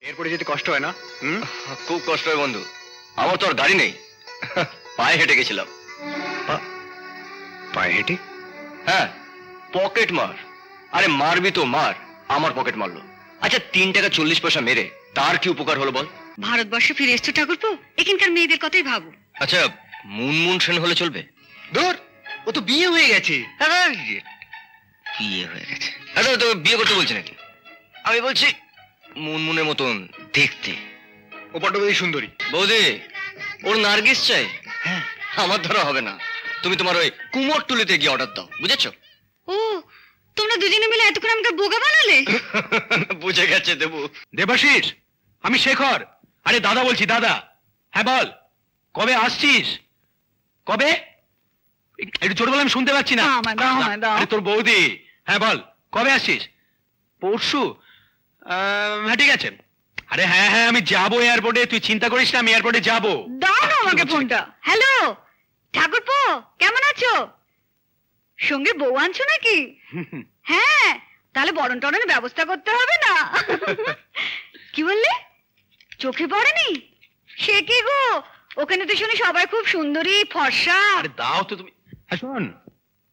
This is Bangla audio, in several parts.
এরপরে যেতে কষ্ট হয় না? খুব কষ্ট হয় বন্ধু, আমার তো আর গাড়ি নেই, পায়ে হেঁটে গেছিলাম। পায়ে হেঁটে? হ্যাঁ, পকেট মার। আরে মারবি তো মার, আমার পকেট মারলো। আচ্ছা 3 টাকা 40 পয়সা মেরে তার কি উপকার হলো বল? ভারতবর্ষে ফিরে এসছো ঠাকুরপো, এখানকার মেয়েদের কথাই ভাবো। আচ্ছা মুনমুন সেন হলে চলবে? দূর, ও তো বিয়ে হয়ে গেছে। বিয়ে হয়ে গেছে? আচ্ছা তো বিয়ে করতে বলছি নাকি? আমি বলছি মুনমুনের মতন দেখতে। ও বড্ড বেশি সুন্দরী। বৌদি, ওর নার্গিস চাই। হ্যাঁ, আমার ধরা হবে না। তুমি তোমার ওই কুমোরটুলিতে গিয়ে অর্ডার দাও, বুঝেছো? ও, তোমরা দুজনে মিলে এতক্ষণ আমাকে বোকা বানালে। বুঝে গেছে দেবু। দেবাশিস, আমি শেখর। আরে দাদা বলছি, দাদা। হ্যাঁ বল, কবে আসছিস? কবে? একটু জোর বলে আমি শুনতে পাচ্ছি না। আরে তোর বৌদি। হ্যাঁ বল, কবে আসছিস? পরশু? হ্যাঁ ঠিক আছে। আরে হ্যাঁ হ্যাঁ, আমি যাবো এয়ারপোর্টে, তুই চিন্তা করিস না, আমি এয়ারপোর্টে যাবো। দাও না আমাকে ফোনটা। হ্যালো ঠাকুরপো, কেমন আছো? সঙ্গে বউ আনছো নাকি? হ্যাঁ, তাহলে বরণ টরণের ব্যবস্থা করতে হবে না। কি বললে? চোখে পড়েনি? সে কি গো, ওখানে তো শুনি সবাই খুব সুন্দরী ফর্সা। আরে দাও তো তুমি। হ্যাঁ শোন,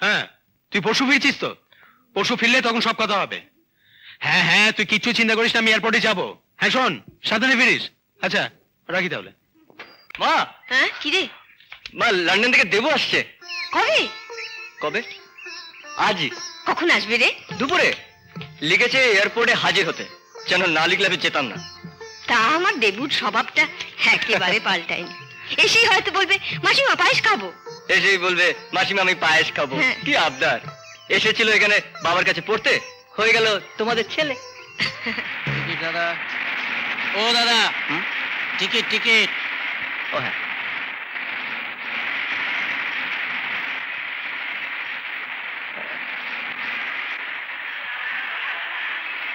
হ্যাঁ তুই পরশু ফিরছিস তো? পরশু ফিরলে তখন সব কথা হবে। হ্যাঁ হ্যাঁ, তুই কিচ্ছু চিন্তা করিস না, আমি এয়ারপোর্টে যাবো। হ্যাঁ শোন, সাবধানে ফিরিস। আচ্ছা রাখি তাহলে। মা। হ্যাঁ কি রে? মা, লন্ডন থেকে দেবু আসছে। কবে? কবে? আজই। কখন আসবে রে? দুপুরে। লিখেছে এয়ারপোর্টে হাজির হতে, যেন না লিখলে আমি যেতাম না। তা আমার দেবুর স্বভাবটা একেবারে পাল্টায়নি। এসেই হয়তো বলবে মাসিমা পায়েস খাবো। এসেই বলবে মাসিমা আমি পায়েস খাবো। কি আবদার! এসেছিল এখানে বাবার কাছে পড়তে, হয়ে গেল তোমাদের ছেলে। দাদা, ও দাদা, টিকিট টিকিট। ও হ্যাঁ,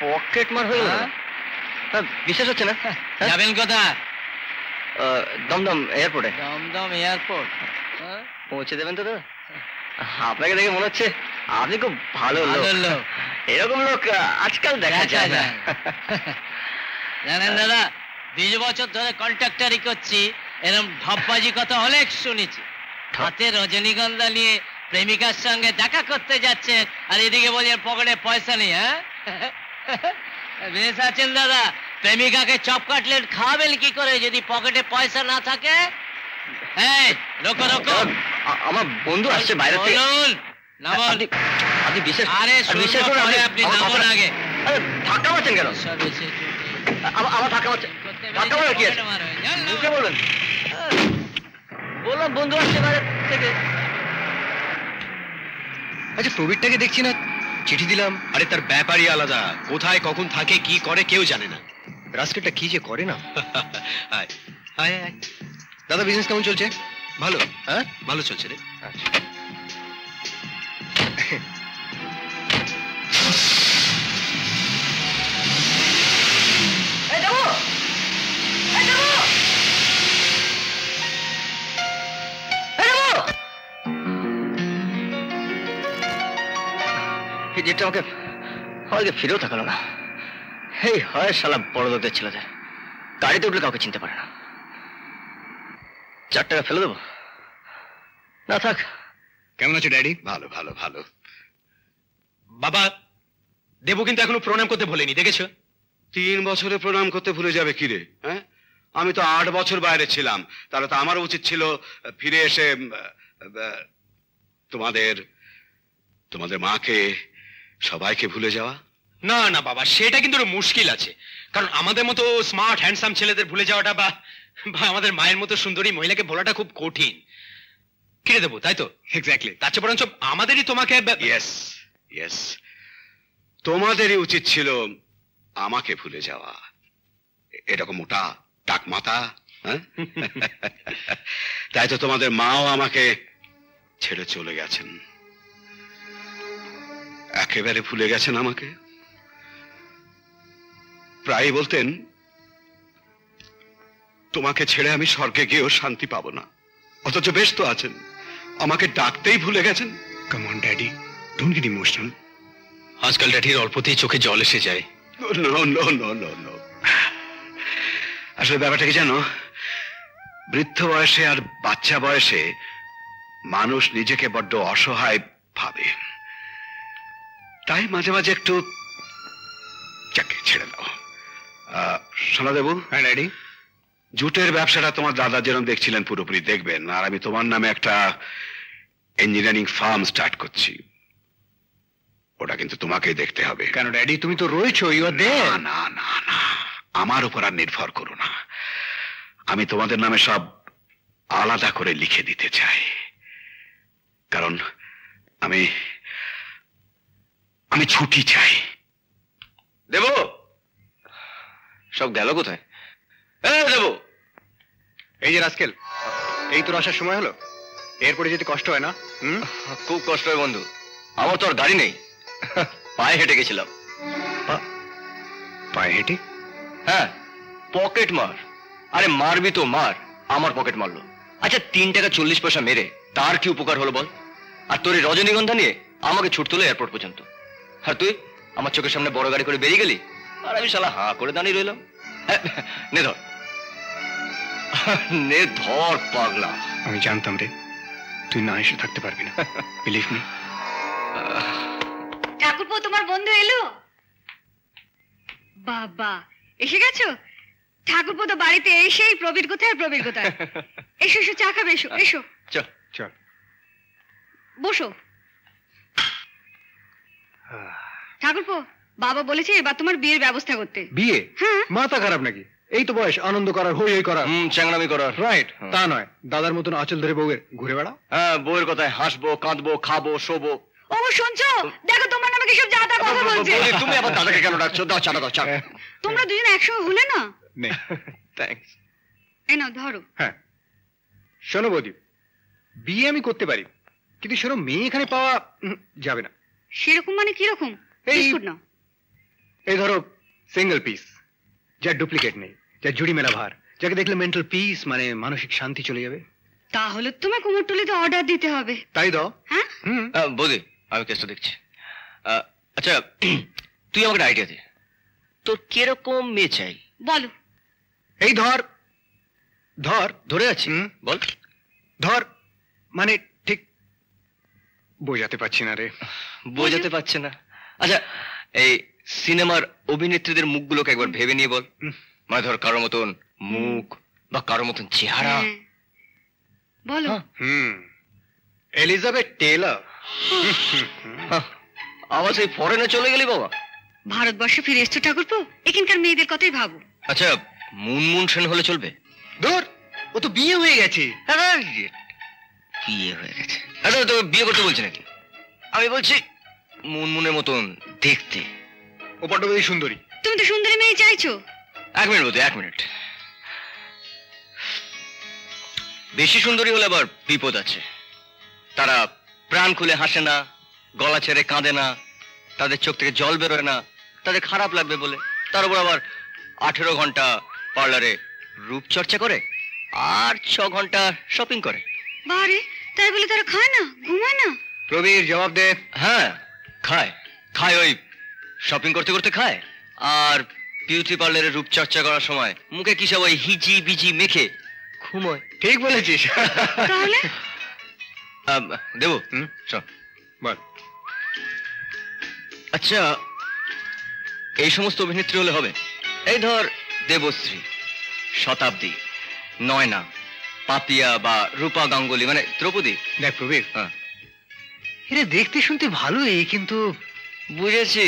পকেট মার হয়ে গেল। বিশ্বাস হচ্ছে না? যাবেন কোথায়? দমদম এয়ারপোর্টে। দমদম এয়ারপোর্ট পৌঁছে দেবেন তো দাদা? আপনাকে দেখে মনে হচ্ছে আপনি খুব ভালো লোক। এরকম লোক আজকাল দেখা যায় না। জানেন দাদা, 20 বছর ধরে কন্ট্রাক্টরি করছি, এরকম ঢপবাজি কথা অনেক শুনেছি। হাতে রজনীগন্ধা নিয়ে প্রেমিকার সঙ্গে দেখা করতে যাচ্ছেন, আর এদিকে বলছেন পকেটে পয়সা নেই। হ্যাঁ বেশ আছেন দাদা, প্রেমিকাকে চপ কাটলেট খাওয়াবেন কি করে যদি পকেটে পয়সা না থাকে? হ্যাঁ রোকো রোকো, আমার বন্ধু আসছে বাইরে থেকে। আপনি বিশ্বাস? আরে বিশ্বাস করুন, আপনি নামুন আগে। আরে ধাক্কা মারছেন কেন? আমার ধাক্কা মারছেন? ধাক্কা মারার কি আছে? মুখে বলুন। বললাম বন্ধু আসছে বাইরে থেকে। আচ্ছা প্রবীরটাকে দেখছি না, চিঠি দিলাম। আরে তার ব্যাপারই আলাদা, কোথায় কখন থাকে কি করে কেউ জানে না। রাস্কেলটা কি যে করে না। আয় আয় আয়। দাদা বিজনেস কেমন চলছে? ভালো। হ্যাঁ ভালো চলছে রে। আচ্ছা যেটা আমাকে ফিরেও থাকালো না। এই হয় শালা বড় লোকদের ছেলেদের, গাড়িতে উঠলে কাউকে চিনতে পারে না। 4 টাকা ফেলে দেবো না? থাক। কেমন আছো ড্যাডি? ভালো ভালো ভালো। বাবা, দেবু কিন্তু এখনো প্রণাম করতে ভুলেনি, দেখেছো? 3 বছরে প্রণাম করতে ভুলে যাবে কি রে? হ্যাঁ, আমি তো 8 বছর বাইরে ছিলাম, তাহলে তো আমার উচিত ছিল ফিরে এসে তোমাদের মাকে সবাইকে ভুলে যাওয়া। না না বাবা, সেটা কিন্তু মুশকিল আছে, কারণ আমাদের মতো স্মার্ট হ্যান্ডসাম ছেলেদের ভুলে যাওয়াটা বা আমাদের মায়ের মতো সুন্দরী মহিলাকে ভোলাটা খুব কঠিন। কিরে দেবো, তাই তো? এক্স্যাক্টলি। তার চেয়ে বরঞ্চ আমাদেরই তোমাকে। ইয়েস ইয়েস, তোমাদেরই উচিত ছিল আমাকে ভুলে যাওয়া। এরকম মোটা টাক মাথা। হ্যাঁ, তাই তো তোমাদের মাও আমাকে ছেড়ে চলে গেছেন, একেবারে ভুলে গেছেন আমাকে। প্রায় বলতেন তোমাকে ছেড়ে আমি স্বর্গে গিয়েও শান্তি পাবো না, অথচ বেশ তো আছেন, আমাকে ডাকতেই ভুলে গেছেন। Come on daddy, don't get emotional. আজকাল ড্যাডির অল্পতেই চোখে জল এসে যায়। No no no no no, আসলে ব্যাপারটা কি জানো, বৃদ্ধ বয়সে আর বাচ্চা বয়সে মানুষ নিজেকে বড্ড অসহায় ভাবে, তাই মাঝে মাঝে একটু চাকরি ছেড়ে দাও। সোনাদেবু। হ্যাঁ ড্যাডি। জুটের ব্যবসাটা তোমার দাদা যেরকম দেখছিলেন পুরোপুরি দেখবেন, আর আমি তোমার নামে একটা ইঞ্জিনিয়ারিং ফার্ম স্টার্ট করছি, ওটা কিন্তু তোমাকেই দেখতে হবে। কেন ড্যাডি, তুমি তো রয়েছো, ইউ আর দেয়ার। না না না, আমার উপর আর নির্ভর করো না, আমি তোমাদের নামে সব আলাদা করে লিখে দিতে চাই, কারণ আমি আমি ছুটি চাই। দেব, সব গেল কোথায়? দেব, এই যে রাস্কেল, এই তোর আসার সময় হলো, এরপরে যেতে কষ্ট হয় না? খুব কষ্ট হয় বন্ধু, আমার তো আর গাড়ি নেই, পায়ে হেঁটে গেছিলাম। পায়ে হেঁটে? হ্যাঁ, পকেট মার। আরে মারবি তো মার, আমার পকেট মারলো। আচ্ছা 3 টাকা 40 পয়সা মেরে তার কি উপকার হলো বল? আর তোর এই রজনীগন্ধা নিয়ে আমাকে ছুটতে হলো এয়ারপোর্ট পর্যন্ত, আর তুই আমার চোখের সামনে বড় গাড়ি করে বেরিয়ে গেলি, আর আমি শালা হা করে দাঁড়িয়ে রইলাম। নে ধর, নে ধর পাগলা। আমি জানতাম রে তুই না এসে থাকতে পারবি না, বিলিভ মি। ঠাকুরপো, তোমার বন্ধু এলো? বাবা, এসে গেছো? ঠাকুরপো তো বাড়িতে এসেই প্রবীর কোথায়, প্রবীর কোথায়। এসো এসো, চা খাবে, এসো এসো। চল চল বসো। ঠাকুরপো, বাবা বলেছে এবার তোমার বিয়ের ব্যবস্থা করতে। বিয়ে? হ্যাঁ। মাথা খারাপ নাকি? এই তো বয়স আনন্দ করার, হই হই করার, চ্যাংড়ামি করার। রাইট? তা নয় দাদার মতন আঁচল ধরে বউয়ের ঘুরে বেড়া। হ্যাঁ, বউয়ের কথায় হাসবো, কাঁদবো, খাবো, শোবো। ও শুনছো? দেখো তোমার নামে কি সব যা তা কথা বলছে। তুমি আবার দাদাকে কেন ডাকছো? দাও চাটা, দাও চা। তোমরা দুজন একসঙ্গে হলে না? নে। থ্যাঙ্কস। এই নাও ধরো। হ্যাঁ শোনো বৌদি, বিয়ে আমি করতে পারি, কিন্তু শোনো মেয়ে এখানে পাওয়া যাবে না। সেরকম মানে কিরকম? বিস্কুট নাও। এই ধরো সিঙ্গেল পিস, যার ডুপ্লিকেট নেই, যার জুড়ি মেলা ভার, যাকে দেখলে মেন্টাল পিস মানে মানসিক শান্তি চলে যাবে। তাহলে তোমার কুমোরটুলিতে অর্ডার দিতে হবে। তাই দাও। হ্যাঁ বৌদি, আমি কেসটা দেখছি। আচ্ছা তুই আমাকে আইডিয়া দে, তোর কিরকম মেয়ে চাই বলো। এই ধর ধর, ধরে আছি, বল। ধর মানে ঠিক বোঝাতে পারছি না রে। বোঝাতে পারছে না? আচ্ছা এই সিনেমার অভিনেত্রীদের মুখগুলোকে একবার ভেবে নিয়ে বল। মানে ধর কারোর মতন মুখ বা কারোর মতন চেহারা। বলো। Elizabeth Taylor. আবার সেই ফরেনে চলে গেলি বাবা? ভারতবর্ষে ফিরে এসছো ঠাকুরপো, এখানকার মেয়েদের কথাই ভাবো। আচ্ছা মুনমুন সেন হলে চলবে? ধর, ও তো বিয়ে হয়ে গেছে। বিয়ে হয়ে গেছে? আচ্ছা তো বিয়ে করতে বলছি নাকি? আমি বলছি মুনমুনের মতন দেখতে। ও বড্ড বেশি সুন্দরী। তুমি তো সুন্দরী মেয়ে চাইছো। 1 মিনিট বলতে, 1 মিনিট। বেশি সুন্দরী হলে আবার বিপদ আছে। তারা প্রাণ খুলে হাসে না, গলা ছেড়ে কাঁদে না, তাদের চোখ থেকে জল বেরোয় না, তাদের খারাপ লাগবে বলে তার উপর আবার 18 ঘন্টা পার্লারে রূপচর্চা করে আর 6 ঘন্টা শপিং করে। বারে, তাই বলে তারা খায় না, ঘুমায় না? প্রবীর জবাব দে। হ্যাঁ খায়, খায়, ওই শপিং করতে করতে খায়, আর বিউটি পার্লারে রূপচর্চা করার সময় মুখে কি সব ওই হিজি বিজি মেখে ঘুমোয়। ঠিক বলেছিস। তাহলে দেবো শোন বল। আচ্ছা এই সমস্ত অভিনেত্রী হলে হবে? এই ধর দেবশ্রী, শতাব্দী, নয়না, পাপিয়া বা রূপা গাঙ্গুলি, মানে দ্রৌপদী। দেখ প্রবীর, এরা দেখতে শুনতে ভালোই, কিন্তু বুঝেছি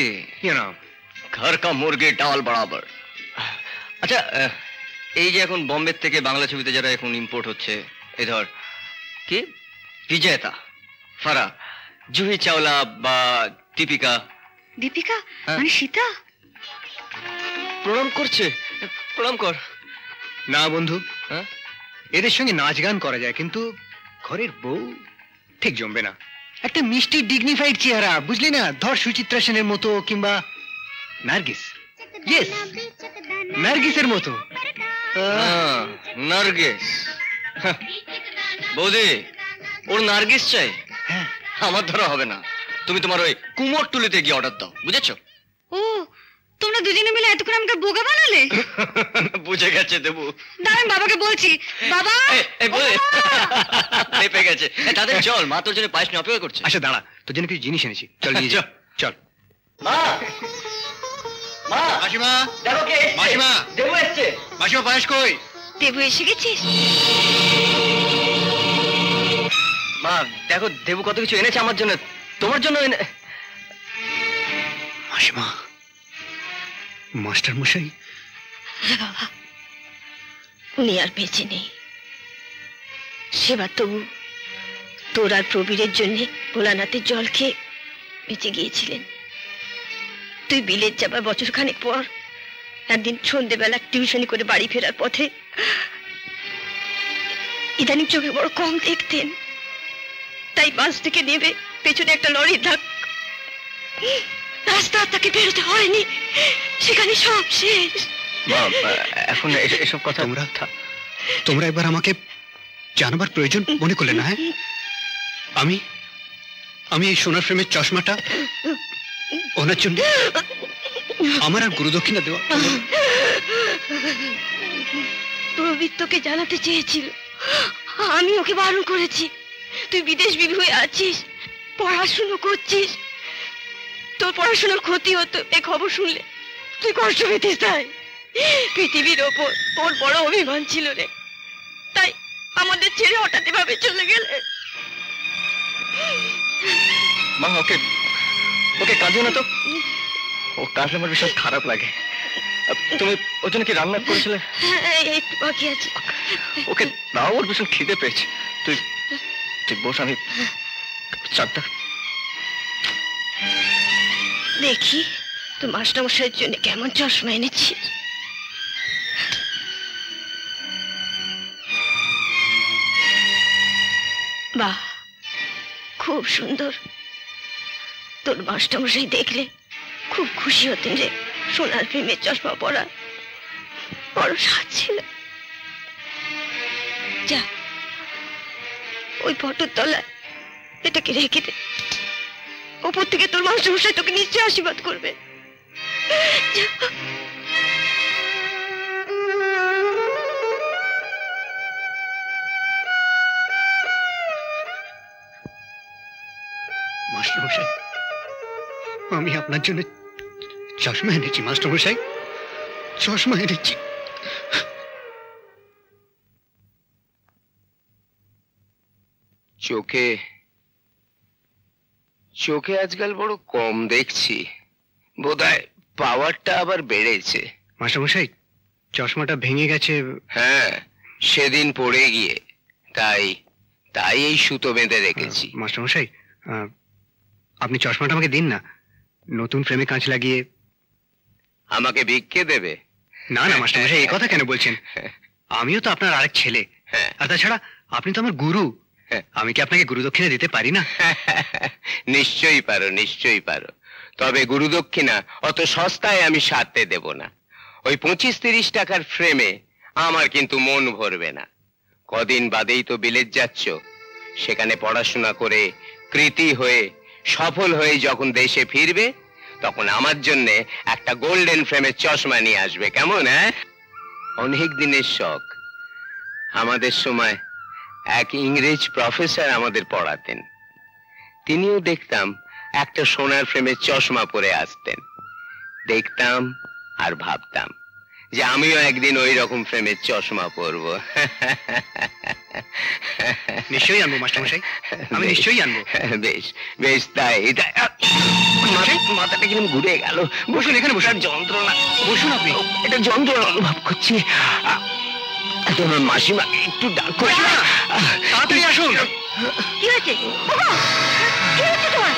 ঘর কা মুরগি ডাল বরাবর। আচ্ছা এই যে এখন বোম্বে থেকে বাংলা ছবিতে যারা এখন ইম্পোর্ট হচ্ছে, এই ধর কি বিজয়তা, ফারা, জুহি চাওলা বা দীপিকা। দীপিকা মানে সীতা? প্রণাম করছে, প্রণাম কর। না বন্ধু, এদের সঙ্গে নাচ গান করা যায়, কিন্তু ঘরের বউ ঠিক জমবে না। একটা মিষ্টি ডিগনিফাইড চেহারা, বুঝলি না? ধর সুচিত্রা সেনের মতো, কিংবা নার্গিস, ইয়েস নার্গিসের মতো। নার্গিস? বৌদি ওর নার্গিস চাই, আমার ধরা হবে না। তুমি তোমার ওই কুমোরটুলিতে গিয়ে অর্ডার দাও, বুঝেছো? ও, তোমরা দুজনে মিলে এতক্ষণ আমাকে বোকা বানালে। বুঝে গেছে দেবু। দাঁড়ান, বাবাকে বলছি। বাবা পেপে গেছে, তাদের চল, মা তোর জন্য পায়েস নিয়ে অপেক্ষা করছে। আচ্ছা দাঁড়া, তোর জন্য কিছু জিনিস এনেছি, চল নিয়ে যা। চল। মা, মা, মাসিমা, দেখো কে এসেছে। মাসিমা, দেবু এসেছে। মাসিমা পায়েস কই? দেবু এসে গেছিস? মা দেখো, দেবু কত কিছু এনেছে আমার জন্য, তোমার জন্য মাসিমা, মাস্টার মশাই। বাবা, উনি আর বেঁচে নেই। সেবার তবু তোর আর প্রবীরের জন্য ভোলানাথের জল খেয়ে বেঁচে গিয়েছিলেন। তুই বিলেত যাবার বছরখানেক পর একদিন সন্ধ্যেবেলা টিউশনি করে বাড়ি ফেরার পথে ইদানিং চোখে বড় কম দেখতেন, তাই বাস থেকে নেমে পেছনে একটা লরির ধাক, রাস্তা তাকে বেরোতে হয়নি, সেখানে সব শেষ। এখন এসব কথা তোমরা এবার আমাকে জানাবার প্রয়োজন মনে করলে না? হ্যাঁ, আমি এই সোনার ফ্রেমের চশমাটা ওনার জন্য আমার আর গুরুদক্ষিণা দেওয়া। প্রবীর তোকে জানাতে চেয়েছিল, আমি ওকে বারণ করেছি। তুই বিদেশ বিভু হয়ে আছিস, পড়াশুনো করছিস, তোর পড়াশোনার ক্ষতি হতো এই খবর শুনলে। তুই কষ্ট পেতিস, তাই পৃথিবীর ওপর ওর বড় অভিমান ছিল রে, তাই আমাদের ছেড়ে হঠাৎ এভাবে চলে গেলে। মা ওকে ওকে কাঁদিও না তো, ও কাঁদলে আমার ভীষণ খারাপ লাগে। তুমি ওর জন্য কি রান্না করেছিলে? একটু বাকি আছে। ওকে নাও, ওর ভীষণ খিদে পেয়েছে। তুই তুই বস, আমি চারটা দেখি তো মাস্টারমশাইয়ের জন্য কেমন চশমা এনেছি। বাহ, খুব সুন্দর। তোর মাস্টারমশাই দেখলে খুব খুশি হতেন রে, সোনার ফ্রেমের চশমা পরা বড় স্বাদ ছিল। যা, ওই ফটোর তলায় এটাকে রেখে দে, ওপর থেকে তোর মাস্টারমশাই তোকে নিশ্চয়ই আশীর্বাদ করবে। মাস্টারমশাই, আমি আপনার জন্য চশমা এনেছি। মাস্টারমশাই, চশমা এনেছি। চোখে চোখে আজকাল বড় কম দেখছি, বোধহয় পাওয়ারটা আবার বেড়েছে। মাস্টারমশাই, চশমাটা ভেঙে গেছে। হ্যাঁ, সেদিন পড়ে গিয়ে, তাই তাই এই সুতো বেঁধে রেখেছি। মাস্টারমশাই, আপনি চশমাটা আমাকে দিন না, নতুন ফ্রেমে কাঁচ লাগিয়ে। আমাকে ভিক্ষে দেবে? না না মাস্টারমশাই, এই কথা কেন বলছেন? আমিও তো আপনার আরেক ছেলে, আর তাছাড়া আপনি তো আমার গুরু। আমি কি আপনাকে গুরুদক্ষিণা দিতে পারি না? নিশ্চয়ই পারো, নিশ্চয়ই পারো। তবে গুরুদক্ষিণা অত সস্তায় আমি সারতে দেব না। ওই 25-30 টাকার ফ্রেমে আমার কিন্তু মন ভরবে না। কদিন বাদেই তো বিলেত যাচ্ছ, সেখানে পড়াশোনা করে কৃতি হয়ে সফল হয়ে যখন দেশে ফিরবে, তখন আমার জন্য একটা গোল্ডেন ফ্রেমের চশমা নিয়ে আসবে, কেমন? হ্যাঁ, অনেক দিনের শখ। আমাদের সময় এক ইংরেজ প্রফেসর আমাদের পড়াতেন, তিনিও দেখতাম একটা সোনার ফ্রেমের চশমা পরে আসতেন। দেখতাম আর ভাবতাম যে আমিও একদিন ওই রকম ফ্রেমের চশমা পরবো। নিশ্চয়ই আনবো মাস্টারমশাই, আমি নিশ্চয়ই আনবো। বেশ বেশ, তাই মাথাটা কিরকম ঘুরে গেল। বসুন, এখানে বসুন। যন্ত্রণা, বসুন আপনি। এটা যন্ত্রণা অনুভব করছি। তোমার মাসিমাকে একটু ডাকো। তাড়াতাড়ি আসুন। কি হয়েছে? কি হয়েছে তোমার?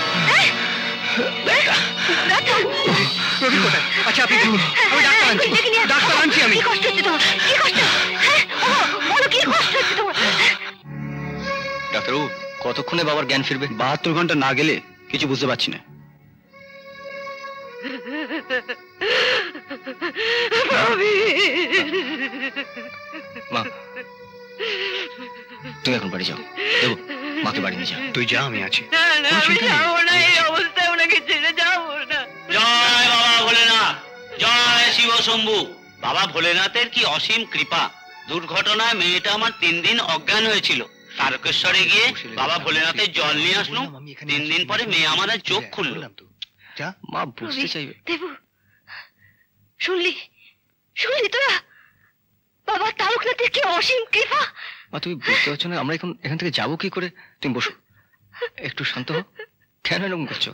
প্রবীর কোথায়? আচ্ছা আপনি দেখুন, আমি ডাক্তার আনছি। ডাক্তার আনছি আমি। কি কষ্ট হচ্ছে তোমার? কি কষ্ট? বলো, কি কষ্ট হচ্ছে তোমার? ডাক্তারবাবু, কতক্ষণে বাবার জ্ঞান ফিরবে? 72 ঘন্টা না গেলে কিছু বুঝতে পারছি না। মা, তুমি এখন বাড়ি যাও। দেবো, মাকে বাড়ি নিয়ে যাও। তুই যা, আমি আছি। আমি যাবো না, এই অবস্থায় ওনাকে ছেড়ে যাবো না। জয় বাবা ভোলেনাথ, জয় শিব শম্ভু। বাবা ভোলেনাথের কি অসীম কৃপা, দুর্ঘটনায় মেয়েটা আমার 3 দিন অজ্ঞান হয়েছিল। তারকেশ্বরে গিয়ে বাবা ভোলেনাথের জল নিয়ে আসলো, 3 দিন পরে মেয়ে আমার চোখ খুললো। মা বুঝতে চাইবে। দেবু, শুনলি শুনলি তোরা? বাবা তারকনাথের কি অসীম কৃপা। মা তুমি বুঝতে পারছো না আমরা এখান থেকে যাবো কি করে? তুমি বসো, একটু শান্ত হও। কেন এরকম করছো?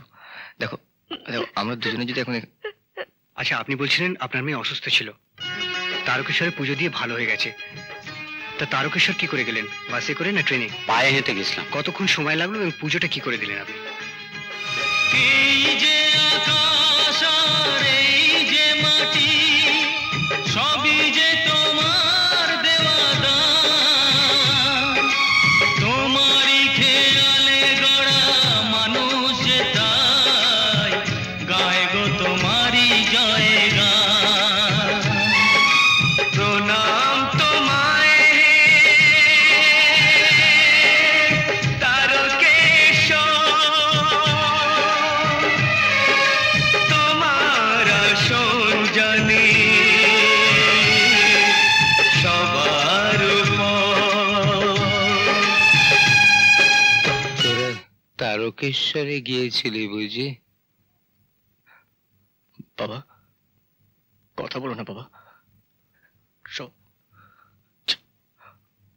দেখো দেখো আমরা দুজনে যদি এখন আচ্ছা, আপনি বলছিলেন আপনার মেয়ে অসুস্থ ছিল, তারকেশ্বরে পুজো দিয়ে ভালো হয়ে গেছে। তা তারকেশ্বর কি করে গেলেন? বাসে করে না ট্রেনে? পায়ে হেঁটে গেছিলাম। কতক্ষণ সময় লাগলো এবং পুজোটা কি করে দিলেন আপনি? এই যে আকাশ আর এই যে মাটি, সবই যে তোমার দেওয়া দান। তোমারই খেয়ালে গড়া মানুষ যে তাই গায় গো তোমারই জয় গান। প্রণাম তোমায় তারকেশ্বর, তোমার আসন জানি সবার উপর। তোরা তারকেশ্বরে গিয়েছিলি বুঝি? বাবা কথা বলো না বাবা।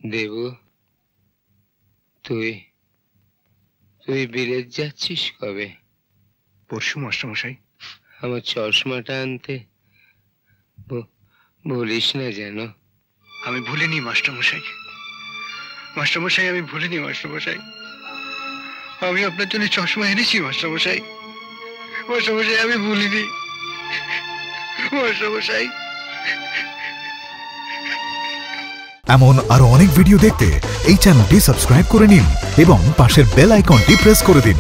দেবু, তুই তুই বিলেত যাচ্ছিস কবে? পরশু মাস্টারমশাই। আমার চশমাটা আনতে বলিস না যেন। আমি ভুলিনি মাস্টারমশাই, মাস্টারমশাই আমি ভুলিনি মাস্টারমশাই। আমি আপনার জন্য চশমা এনেছি মাস্টারমশাই। মাস্টারমশাই আমি ভুলিনি মাস্টারমশাই। এমন আরো অনেক ভিডিও দেখতে এই চ্যানেলটি সাবস্ক্রাইব করে নিন এবং পাশের বেল আইকনটি প্রেস করে দিন।